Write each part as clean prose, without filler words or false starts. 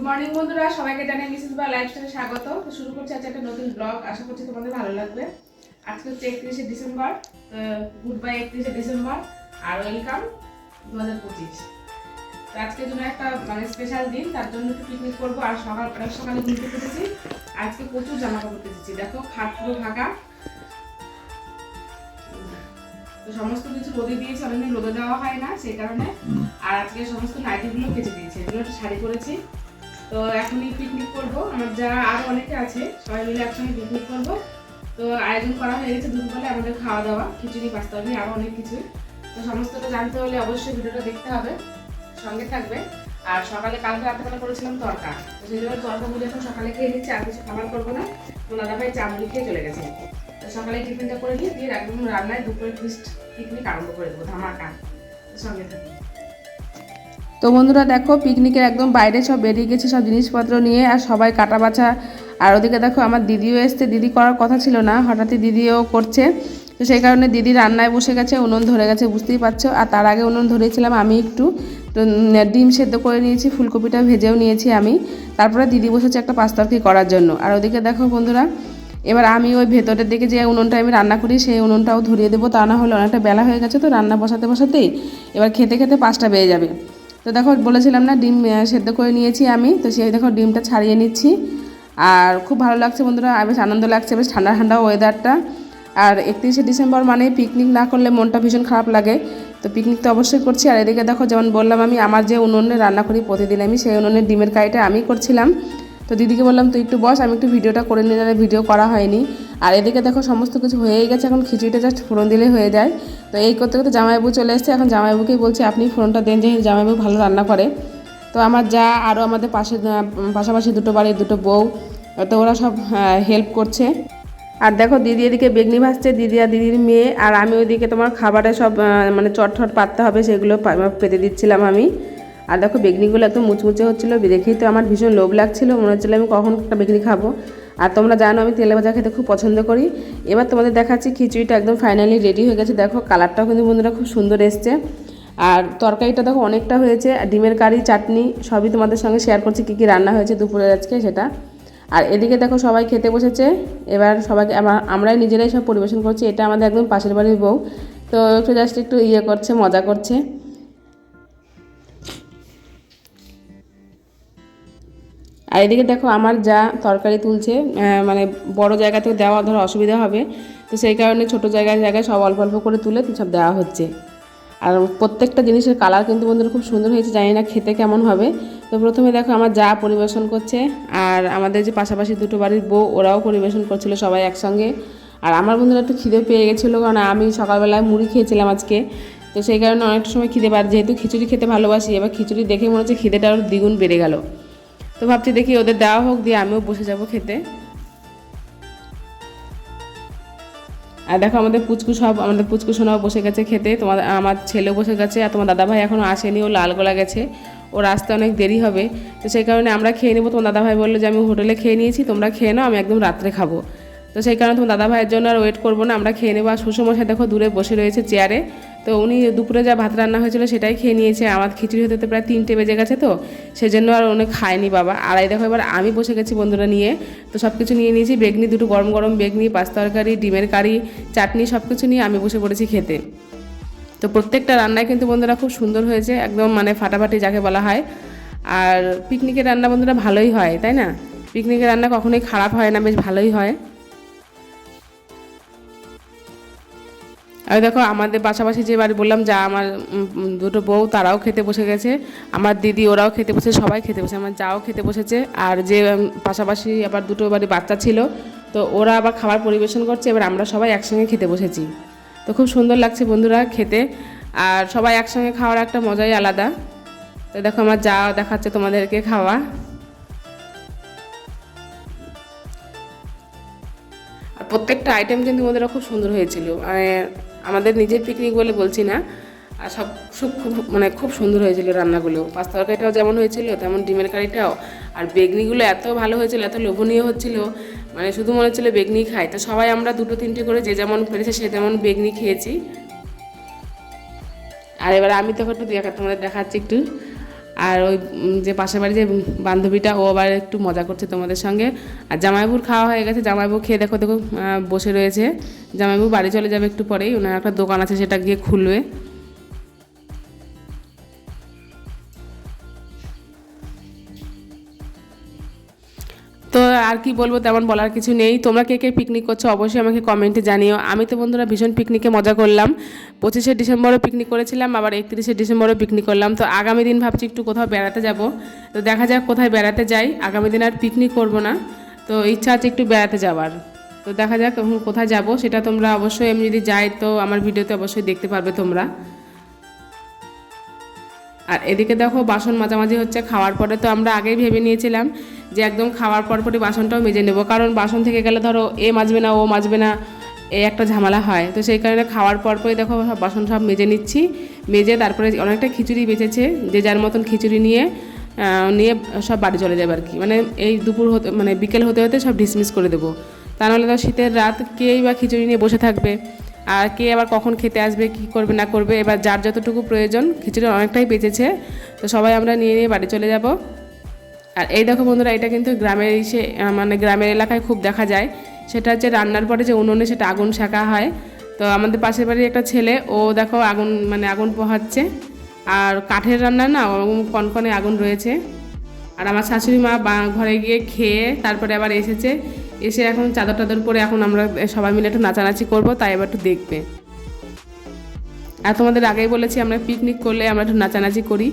Morning বন্ধুরা, সবাইকে জানাই মিসেস বা লাইফস্টাইলে স্বাগত। তো শুরু করছি আজকে একটা নতুন ব্লগ। আশা করছি তোমাদের ভালো লাগবে। আজকে হচ্ছে 31শে ডিসেম্বর। গুড বাই 31শে ডিসেম্বর আর ওয়েলকাম 2025। তো আজকের জন্য একটা স্পেশাল দিন, তার জন্য একটু পিকনিক করবো। আর সকালে ঘুরতে পেরেছি। আজকে প্রচুর জামা কাপড় পেতেছি, দেখো খাট পুরো ঢাকা। তো সমস্ত কিছু রোদে দিয়েছি, অনেকদিন রোদে দেওয়া হয় না সেই কারণে। আর আজকে সমস্ত নাইটিগুলো কেচে দিয়েছি, এগুলো একটা শাড়ি পরেছি। তো এখনই পিকনিক করবো, আমার যা আরো অনেকে আছে, সবাই মিলে একসঙ্গে পিকনিক করবো। তো আয়োজন করা হয়ে গেছে দুপুরবেলা আমাদের খাওয়া দাওয়া, খিচুড়ি, পাস্তা, আরো অনেক কিছুই। তো সমস্তটা জানতে হলে অবশ্যই ভিডিওটা দেখতে হবে, সঙ্গে থাকবে। আর সকালে কালকে রাত্রেবেলা করেছিলাম তরকা, তো সেই জন্য তরকা মুড়ি এখন সকালে খেয়ে নিচ্ছি, আর কিছু খাবার করবো না। তো দাদাভাই চা মুড়ি খেয়ে চলে গেছে। তো সকালে টিফিনটা করে নিয়ে দিয়ে একদম রান্নায় দুপুরে পিকনিক আরম্ভ করে দেবো, ধামাকা। সঙ্গে থাকবে। তো বন্ধুরা দেখো, পিকনিকের একদম বাইরে সব বেরিয়ে গেছে সব জিনিসপত্র নিয়ে, আর সবাই কাটা বাছা। আর ওদিকে দেখো আমার দিদিও এসছে, দিদি করার কথা ছিল না, হঠাৎই দিদিও করছে। তো সেই কারণে দিদি রান্নায় বসে গেছে, উনুন ধরে গেছে, বুঝতেই পারছো। আর তার আগে উনুন ধরেছিলাম আমি একটু, তো ডিম সেদ্ধ করে নিয়েছি, ফুলকপিটা ভেজেও নিয়েছি আমি। তারপরে দিদি বসেছে একটা পাস্তা করার জন্য। আর ওদিকে দেখো বন্ধুরা, এবার আমি ওই ভেতরের দিকে যে উনুনটা আমি রান্না করি সেই উনুনটাও ধরিয়ে দেবো, তা না হলে অনেকটা বেলা হয়ে গেছে। তো রান্না বসাতেই এবার খেতে খেতে 5টা বেজে যাবে। তো দেখো বলেছিলাম না, ডিম সেদ্ধ করে নিয়েছি আমি, তো সেই দেখো ডিমটা ছাড়িয়ে নিচ্ছি। আর খুব ভালো লাগছে বন্ধুরা, বেশ আনন্দ লাগছে, বেশ ঠান্ডা ঠান্ডা ওয়েদারটা। আর 31শে ডিসেম্বর মানে পিকনিক না করলে মনটা ভীষণ খারাপ লাগে। তো পিকনিক তো অবশ্যই করছি। আর এদিকে দেখো, যেমন বললাম আমি, আমার যে উনুনে রান্না করি প্রতিদিন আমি, সেই উনুনের ডিমের কারিটা আমি করছিলাম। তো দিদিকে বললাম তুই একটু বস, আমি একটু ভিডিওটা করে নিলে, ভিডিও করা হয়নি। আর এদিকে দেখো সমস্ত কিছু হয়েই গেছে, এখন খিচুড়িটা জাস্ট ফোড়ন দিলেই হয়ে যায়। তো এই করতে করতে জামাইবাবু চলে এসেছে, এখন জামাইবাবুকেই বলছি আপনি ফোড়নটা দেন, যেহেতু জামাইবাবু ভালো রান্না করে। তো আমার যা আরও আমাদের পাশাপাশি দুটো বাড়ির দুটো বউ, তো ওরা সব হেল্প করছে। আর দেখো দিদি এদিকে বেগনি ভাজছে, দিদি আর দিদির মেয়ে। আর আমি ওইদিকে তোমার খাবারে সব চটঠট পাততে হবে সেগুলো পেতে দিচ্ছিলাম আমি। আর দেখো বেগনিগুলো একদম মুচমুচে হচ্ছিলো, দেখেই তো আমার ভীষণ লোভ লাগছিলো, মনে হচ্ছিলো আমি কখন একটা বেগনি খাবো। আর তোমরা জানো আমি তেলে ভাজা খেতে খুব পছন্দ করি। এবার তোমাদের দেখাচ্ছি খিচুড়িটা একদম ফাইনালি রেডি হয়ে গেছে। দেখো কালারটাও কিন্তু বন্ধুরা খুব সুন্দর এসছে। আর তরকারিটা দেখো অনেকটা হয়েছে, আর ডিমের কারি, চাটনি সবই তোমাদের সঙ্গে শেয়ার করছি কী কী রান্না হয়েছে দুপুরের আজকে সেটা। আর এদিকে দেখো সবাই খেতে বসেছে, এবার সবাইকে আমরাই নিজেরাই সব পরিবেশন করছি। এটা আমাদের একদম পাশের বাড়ির বউ, তো একটু জাস্ট একটু করছে, মজা করছে। আর এদিকে দেখো আমার যা তরকারি তুলছে, বড় জায়গাতেও দেওয়া ধরো অসুবিধা হবে, তো সেই কারণে ছোটো জায়গায় সব অল্প অল্প করে তুলে সব দেওয়া হচ্ছে। আর প্রত্যেকটা জিনিসের কালার কিন্তু বন্ধুরা খুব সুন্দর হয়েছে, জানি না খেতে কেমন হবে। তো প্রথমে দেখো আমার যা পরিবেশন করছে, আর আমাদের যে পাশাপাশি দুটো বাড়ির বউ ওরাও পরিবেশন করছিল সবাই একসঙ্গে। আর আমার বন্ধুরা একটু খিদে পেয়ে গেছিলো, কারণ আমি সকালবেলায় মুড়ি খেয়েছিলাম আজকে, তো সেই কারণে অনেকটা সময় খিদে পায়। যেহেতু খিচুড়ি খেতে ভালোবাসি, এবার খিচুড়ি দেখে মনে হচ্ছে খিদেটা আরও দ্বিগুণ বেড়ে গেল। তো ভাবছি দেখি ওদের দেওয়া হোক, দিয়ে আমিও বসে যাব খেতে। আর দেখো আমাদের পুচকু সোনাও বসে গেছে খেতে, আমার ছেলেও বসে গেছে। আর তোমার দাদাভাই এখনও আসেনি, ও লালগোলা গেছে, ওর আসতে অনেক দেরি হবে। তো সেই কারণে আমরা খেয়ে নেবো। তোমার দাদাভাই বললো যে আমি হোটেলে খেয়ে নিয়েছি, তোমরা খেয়ে নাও, আমি একদম রাত্রে খাবো। তো সেই কারণে তোমার দাদাভাইয়ের জন্য আর ওয়েট করবো না, আমরা খেয়ে নেবো। আর শ্বশুরমশাই দেখো দূরে বসে রয়েছে চেয়ারে, তো উনি দুপুরে যা ভাত রান্না হয়েছিল সেটাই খেয়ে নিয়েছে। আমার খিচুড়ি হতে প্রায় 3টে বেজে গেছে, তো সেজন্য আর উনি খায়নি বাবা। আর এই দেখো এবার আমি বসে গেছি বন্ধুরা নিয়ে, তো সব কিছু নিয়ে নিয়েছি, বেগনি দুটো গরম গরম বেগনি, পাস্তা তরকারি, ডিমের কারি, চাটনি, সব কিছু নিয়ে আমি বসে পড়েছি খেতে। তো প্রত্যেকটা রান্নায় কিন্তু বন্ধুরা খুব সুন্দর হয়েছে, একদম ফাটাফাটি যাকে বলা হয়। আর পিকনিকের রান্না বন্ধুরা ভালোই হয়, তাই না? পিকনিকের রান্না কখনোই খারাপ হয় না, বেশ ভালোই হয়। আর দেখো আমাদের পাশাপাশি যে বাড়ি বললাম যা আমার দুটো বউ, তারাও খেতে বসে গেছে, আমার দিদি ওরাও খেতে বসে, সবাই খেতে বসে, আমার যাও খেতে বসেছে। আর যে পাশাপাশি আবার দুটো বাড়ি বাচ্চা ছিল, তো ওরা আবার খাবার পরিবেশন করছে, এবার আমরা সবাই একসঙ্গে খেতে বসেছি। তো খুব সুন্দর লাগছে বন্ধুরা খেতে, আর সবাই একসঙ্গে খাওয়ার একটা মজাই আলাদা। তো দেখো আমার যা দেখাচ্ছে তোমাদেরকে খাওয়া। আর প্রত্যেকটা আইটেম কিন্তু ওদেরও খুব সুন্দর হয়েছিল, আমাদের নিজের পিকনিক বলে বলছি না, আর সব খুব সুন্দর হয়েছিল রান্নাগুলো। পাস্তা তরকারিটাও যেমন হয়েছিল তেমন ডিমের কারিটাও। আর বেগনিগুলো এত ভালো হয়েছিল, এত লোভনীয় হচ্ছিল, শুধু মনে হচ্ছিলো বেগনি খাই। তো সবাই আমরা 2-3টে করে যে যেমন পেরেছে সে তেমন বেগনি খেয়েছি। আর এবার আমি তখন একটু তোমাদের দেখাচ্ছি একটু। আর ওই যে পাশের বাড়ি যে বান্ধবীটা ও আবার একটু মজা করছে তোমাদের সঙ্গে। আর জামাইবুর খাওয়া হয়ে গেছে, জামাইবু খেয়ে দেখো দেখো বসে রয়েছে। জামাইবু বাড়ি চলে যাবে একটু পরেই, ওনার একটা দোকান আছে সেটা গিয়ে খুলবে। তো আর কি বলবো, তেমন বলার কিছু নেই। তোমরা কে কে পিকনিক করছো অবশ্যই আমাকে কমেন্টে জানিও। আমি তো বন্ধুরা ভীষণ পিকনিকে মজা করলাম। 25শে ডিসেম্বরও পিকনিক করেছিলাম, আবার 31শে ডিসেম্বরও পিকনিক করলাম। তো আগামী দিন ভাবছি একটু কোথাও বেড়াতে যাব। তো দেখা যাক কোথায় বেড়াতে যাই। আগামী দিন আর পিকনিক করব না, তো ইচ্ছা আছে একটু বেড়াতে যাওয়ার। তো দেখা যাক কোথায় যাব সেটা তোমরা অবশ্যই, আমি যদি যাই তো আমার ভিডিওতে অবশ্যই দেখতে পারবে তোমরা। আর এদিকে দেখো বাসন মাঝামাঝি হচ্ছে খাওয়ার পরে। তো আমরা আগেই ভেবে নিয়েছিলাম যে একদম খাওয়ার পরপরই বাসনটাও মেজে নেব, কারণ বাসন থেকে গেলে ধরো এ মাজবে না ও মাজবে না, এই একটা ঝামেলা হয়। তো সেই কারণে খাওয়ার পরপরই দেখো সব বাসন সব মেজে নিচ্ছি। মেজে তারপরে অনেকটা খিচুড়ি বেঁচেছে, যে যার মতন খিচুড়ি নিয়ে সব বাড়ি চলে যাবে আর কি। মানে এই দুপুর হতে মানে বিকেল হতে হতে সব ডিসমিস করে দেবো। তা নাহলে তো শীতের রাত কেই বা খিচুড়ি নিয়ে বসে থাকবে, আর কে আবার কখন খেতে আসবে কী করবে না করবে। এবার যার যতটুকু প্রয়োজন, খিচুড়ি অনেকটাই বেঁচেছে, তো সবাই আমরা নিয়ে নিয়ে বাড়ি চলে যাব। আর এই দেখো বন্ধুরা, এটা কিন্তু গ্রামের মানে গ্রামের এলাকায় খুব দেখা যায়। সেটা হচ্ছে রান্নার পরে যে উনুনে সেটা আগুন শেখা হয়। তো আমাদের পাশের বাড়ির একটা ছেলে, ও দেখো আগুন পোহাচ্ছে। আর কাঠের রান্না না, কনকনে আগুন রয়েছে। আর আমার শাশুড়ি মা ঘরে গিয়ে খেয়ে তারপরে আবার এসে এখন চাদর টাদর পরে এখন আমরা সবাই মিলে একটু নাচানাচি করবো, তাই এবার একটু দেখবে। আর তোমাদের আগেই বলেছি আমরা পিকনিক করলে আমরা একটু নাচানাচি করি,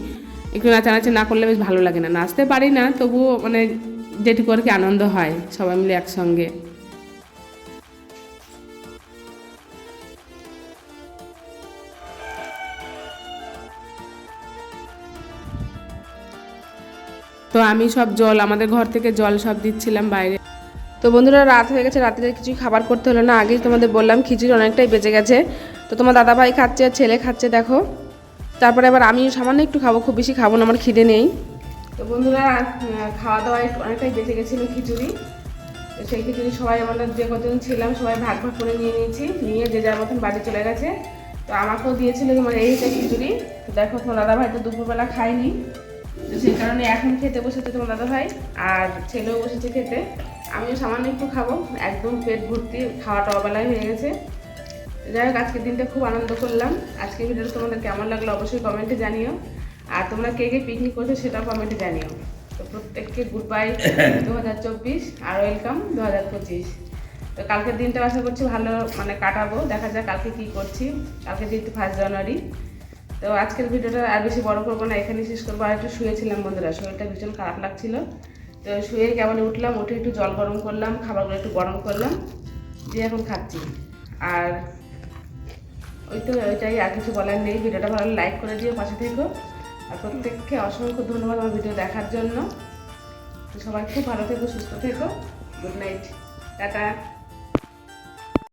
একটু নাচানাচি না করলে বেশ ভালো লাগে না। নাচতে পারি না, তবুও মানে যেটুকু আর কি আনন্দ হয় সবাই মিলে একসঙ্গে। তো আমি সব জল, আমাদের ঘর থেকে জল সব দিচ্ছিলাম বাইরে। তো বন্ধুরা রাত হয়ে গেছে, রাত্রে কিছুই খাবার করতে হলো না। আগেই তোমাদের বললাম খিচুড়ি অনেকটাই বেঁচে গেছে। তো তোমার দাদাভাই খাচ্ছে আর ছেলে খাচ্ছে দেখো। তারপরে আবার আমি সামান্য একটু খাবো, খুব বেশি খাবো না, আমার খিদে নেই। তো বন্ধুরা খাওয়া দাওয়া অনেকটাই বেঁচে গেছিলো খিচুড়ি। তো সেই খিচুড়ি সবাই আমরা যে কজন ছিলাম সবাই ভাগ ভাগ করে নিয়ে নিয়েছি, নিয়ে যে যার মতন বাড়ি চলে গেছে। তো আমাকেও দিয়েছিল মানে এইটা খিচুড়ি। তো দেখো তোমার দাদাভাই তো দুপুরবেলা খায়নি, তো সেই কারণে এখন খেতে বসেছে তোমার দাদাভাই, আর ছেলেও বসেছে খেতে। আমিও সামান্য একটু খাবো, একদম পেট ভর্তি, খাওয়াটা অবেলায় হয়ে গেছে। যাই হোক আজকের দিনটা খুব আনন্দ করলাম। আজকের ভিডিওটা তোমাদের কেমন লাগলো অবশ্যই কমেন্টে জানিও। আর তোমরা কে কে পিকনিক করছো সেটাও কমেন্টে জানিও। তো প্রত্যেককে গুড বাই 2024 আর ওয়েলকাম 2025। তো কালকের দিনটা আশা করছি ভালো মানে কাটাবো, দেখা যাক কালকে কী করছি। কালকে যেহেতু 1 জানুয়ারি। তো আজকের ভিডিওটা আর বেশি বড় করবো না, এখানেই শেষ করবো। আর একটু শুয়েছিলাম বন্ধুরা, শরীরটা ভীষণ খারাপ লাগছিল। তো শুয়ে কেমন উঠলাম, উঠে একটু জল গরম করলাম, খাবারগুলো একটু গরম করলাম, দিয়ে এখন খাচ্ছি। আর ওইটাই, আর কিছু বলার নেই। ভিডিওটা ভালো লাইক করে দিও, পাশে থেকো। আর প্রত্যেককে অসংখ্য ধন্যবাদ আমার ভিডিও দেখার জন্য। তো সবাই খুব ভালো থেকো, সুস্থ থেকো। Good night, tata.